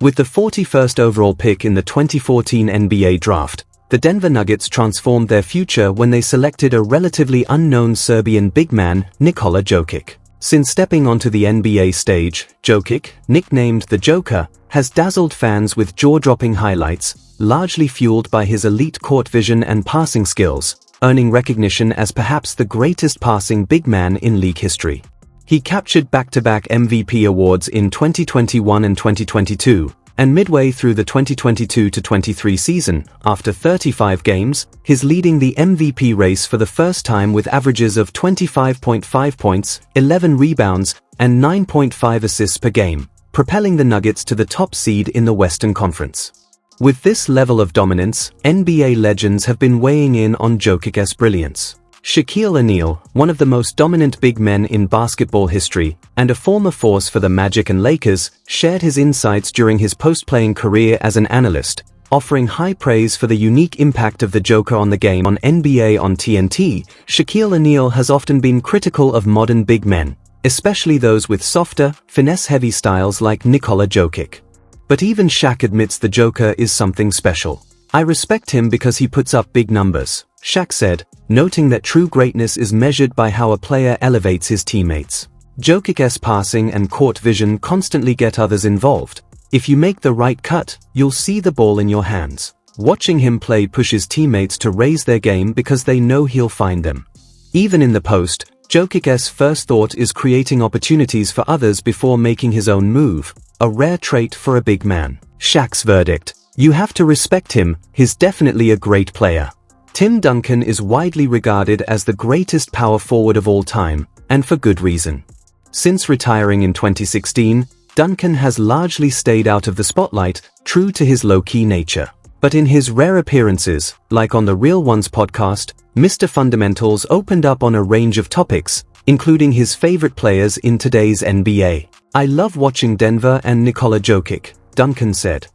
With the 41st overall pick in the 2014 NBA draft, the Denver Nuggets transformed their future when they selected a relatively unknown Serbian big man, Nikola Jokic. Since stepping onto the NBA stage, Jokic, nicknamed the Joker, has dazzled fans with jaw-dropping highlights, largely fueled by his elite court vision and passing skills, earning recognition as perhaps the greatest passing big man in league history. He captured back-to-back MVP awards in 2021 and 2022, and midway through the 2022-23 season, after 35 games, he's leading the MVP race for the first time with averages of 25.5 points, 11 rebounds, and 9.5 assists per game, propelling the Nuggets to the top seed in the Western Conference. With this level of dominance, NBA legends have been weighing in on Jokic's brilliance. Shaquille O'Neal, one of the most dominant big men in basketball history, and a former force for the Magic and Lakers, shared his insights during his post-playing career as an analyst, offering high praise for the unique impact of the Joker on the game. On NBA on TNT, Shaquille O'Neal has often been critical of modern big men, especially those with softer, finesse-heavy styles like Nikola Jokic. But even Shaq admits the Joker is something special. "I respect him because he puts up big numbers," Shaq said, noting that true greatness is measured by how a player elevates his teammates. Jokic's passing and court vision constantly get others involved. "If you make the right cut, you'll see the ball in your hands." Watching him play pushes teammates to raise their game because they know he'll find them. Even in the post, Jokic's first thought is creating opportunities for others before making his own move, a rare trait for a big man. Shaq's verdict: "You have to respect him, he's definitely a great player." Tim Duncan is widely regarded as the greatest power forward of all time, and for good reason. Since retiring in 2016, Duncan has largely stayed out of the spotlight, true to his low-key nature. But in his rare appearances, like on the Real Ones podcast, Mr. Fundamentals opened up on a range of topics, including his favorite players in today's NBA. "I love watching Denver and Nikola Jokic," Duncan said.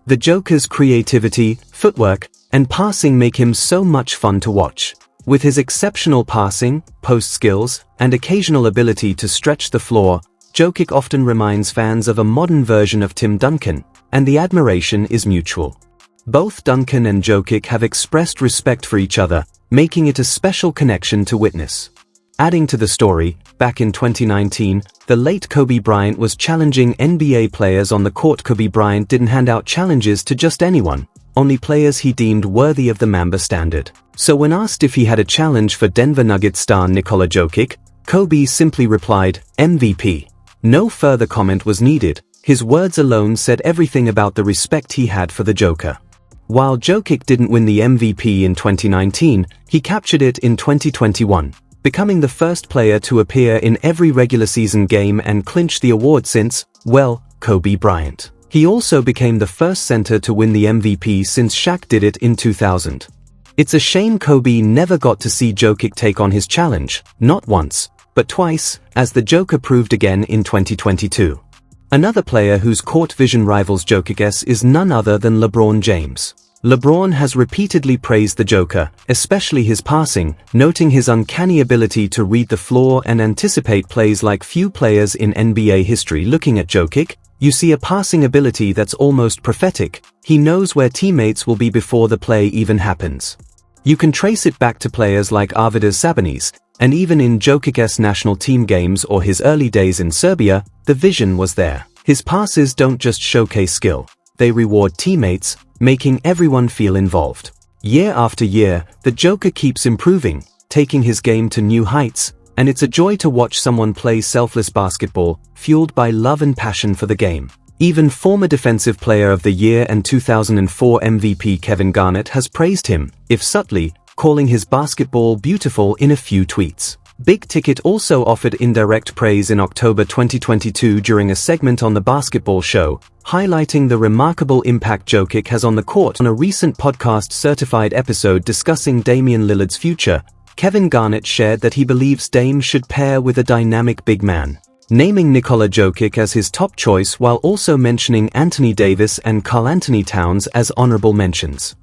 "The Joker's creativity, footwork, and passing make him so much fun to watch. With his exceptional passing, post skills, and occasional ability to stretch the floor, Jokic often reminds fans of a modern version of Tim Duncan, and the admiration is mutual." Both Duncan and Jokic have expressed respect for each other, making it a special connection to witness. Adding to the story, back in 2019, the late Kobe Bryant was challenging NBA players on the court. Kobe Bryant didn't hand out challenges to just anyone, only players he deemed worthy of the Mamba standard. So when asked if he had a challenge for Denver Nuggets star Nikola Jokic, Kobe simply replied, "MVP." No further comment was needed. His words alone said everything about the respect he had for the Joker. While Jokic didn't win the MVP in 2019, he captured it in 2021, becoming the first player to appear in every regular season game and clinch the award since, well, Kobe Bryant. He also became the first center to win the MVP since Shaq did it in 2000. It's a shame Kobe never got to see Jokic take on his challenge, not once, but twice, as the Joker proved again in 2022. Another player whose court vision rivals Jokic's is none other than LeBron James. LeBron has repeatedly praised the Joker, especially his passing, noting his uncanny ability to read the floor and anticipate plays like few players in NBA history. Looking at Jokic, you see a passing ability that's almost prophetic. He knows where teammates will be before the play even happens. You can trace it back to players like Arvydas Sabonis, and even in Jokic's national team games or his early days in Serbia, the vision was there. His passes don't just showcase skill, they reward teammates, making everyone feel involved. Year after year, the Joker keeps improving, taking his game to new heights, and it's a joy to watch someone play selfless basketball, fueled by love and passion for the game. Even former Defensive Player of the Year and 2004 MVP Kevin Garnett has praised him, if subtly, calling his basketball beautiful in a few tweets. Big Ticket also offered indirect praise in October 2022 during a segment on The Basketball Show, highlighting the remarkable impact Jokic has on the court. On a recent podcast certified episode discussing Damian Lillard's future, Kevin Garnett shared that he believes Dame should pair with a dynamic big man, naming Nikola Jokic as his top choice while also mentioning Anthony Davis and Karl-Anthony Towns as honorable mentions.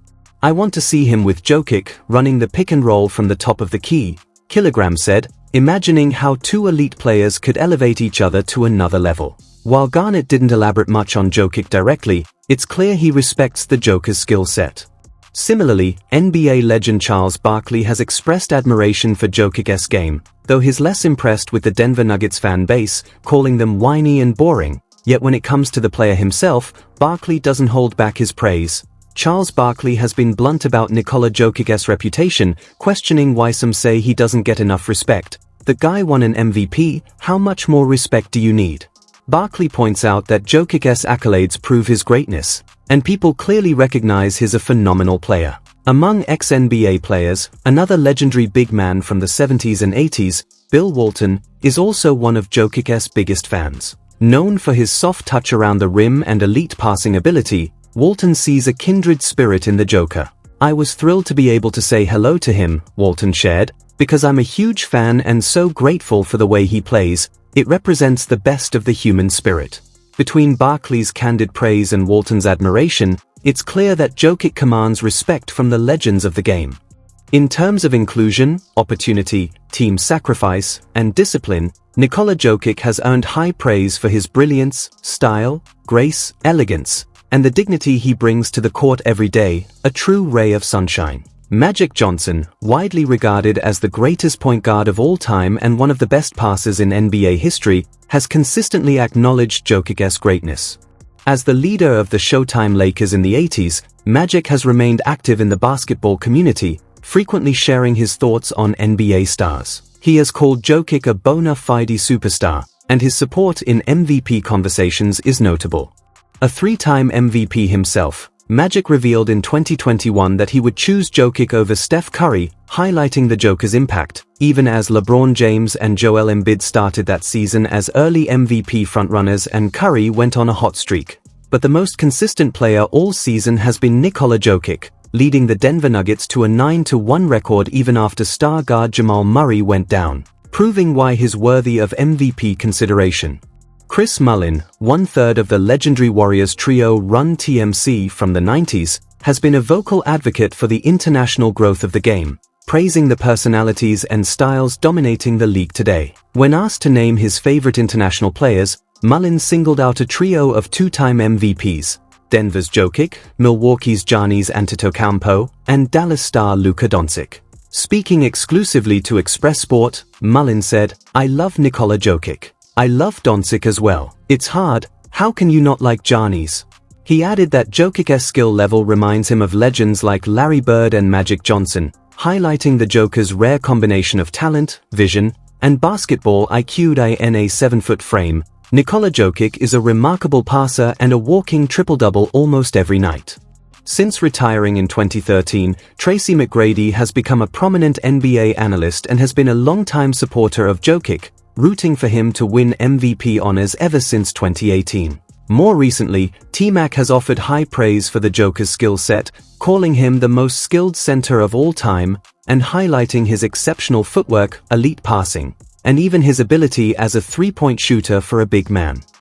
"I want to see him with Jokic running the pick and roll from the top of the key," Kilogram said, imagining how two elite players could elevate each other to another level. While Garnett didn't elaborate much on Jokic directly, it's clear he respects the Joker's skill set. Similarly, NBA legend Charles Barkley has expressed admiration for Jokic's game, though he's less impressed with the Denver Nuggets fan base, calling them whiny and boring. Yet when it comes to the player himself, Barkley doesn't hold back his praise. Charles Barkley has been blunt about Nikola Jokic's reputation, questioning why some say he doesn't get enough respect. The guy won an MVP, how much more respect do you need? Barkley points out that Jokic's accolades prove his greatness, and people clearly recognize he's a phenomenal player. Among ex-NBA players, another legendary big man from the 70s and 80s, Bill Walton, is also one of Jokic's biggest fans. Known for his soft touch around the rim and elite passing ability, Walton sees a kindred spirit in the Joker. "I was thrilled to be able to say hello to him," Walton shared, "because I'm a huge fan and so grateful for the way he plays. It represents the best of the human spirit." Between Barkley's candid praise and Walton's admiration, it's clear that Jokic commands respect from the legends of the game. In terms of inclusion, opportunity, team sacrifice, and discipline, Nikola Jokic has earned high praise for his brilliance, style, grace, elegance, and the dignity he brings to the court every day, a true ray of sunshine. Magic Johnson, widely regarded as the greatest point guard of all time and one of the best passers in NBA history, has consistently acknowledged Jokic's greatness. As the leader of the Showtime Lakers in the 80s, Magic has remained active in the basketball community, frequently sharing his thoughts on NBA stars. He has called Jokic a bona fide superstar, and his support in MVP conversations is notable. A three-time MVP himself, Magic revealed in 2021 that he would choose Jokic over Steph Curry, highlighting the Joker's impact, even as LeBron James and Joel Embiid started that season as early MVP frontrunners and Curry went on a hot streak. But the most consistent player all season has been Nikola Jokic, leading the Denver Nuggets to a 9-1 record even after star guard Jamal Murray went down, proving why he's worthy of MVP consideration. Chris Mullin, one-third of the legendary Warriors trio Run TMC from the 90s, has been a vocal advocate for the international growth of the game, praising the personalities and styles dominating the league today. When asked to name his favorite international players, Mullin singled out a trio of two-time MVPs, Denver's Jokic, Milwaukee's Giannis Antetokounmpo, and Dallas star Luka Doncic. Speaking exclusively to Express Sport, Mullin said, "I love Nikola Jokic. I love Doncic as well. It's hard, how can you not like Giannis?" He added that Jokic's skill level reminds him of legends like Larry Bird and Magic Johnson, highlighting the Joker's rare combination of talent, vision, and basketball IQ. In a 7-foot frame, Nikola Jokic is a remarkable passer and a walking triple-double almost every night. Since retiring in 2013, Tracy McGrady has become a prominent NBA analyst and has been a longtime supporter of Jokic, rooting for him to win MVP honors ever since 2018. More recently, T-Mac has offered high praise for the Joker's skill set, calling him the most skilled center of all time, and highlighting his exceptional footwork, elite passing, and even his ability as a three-point shooter for a big man.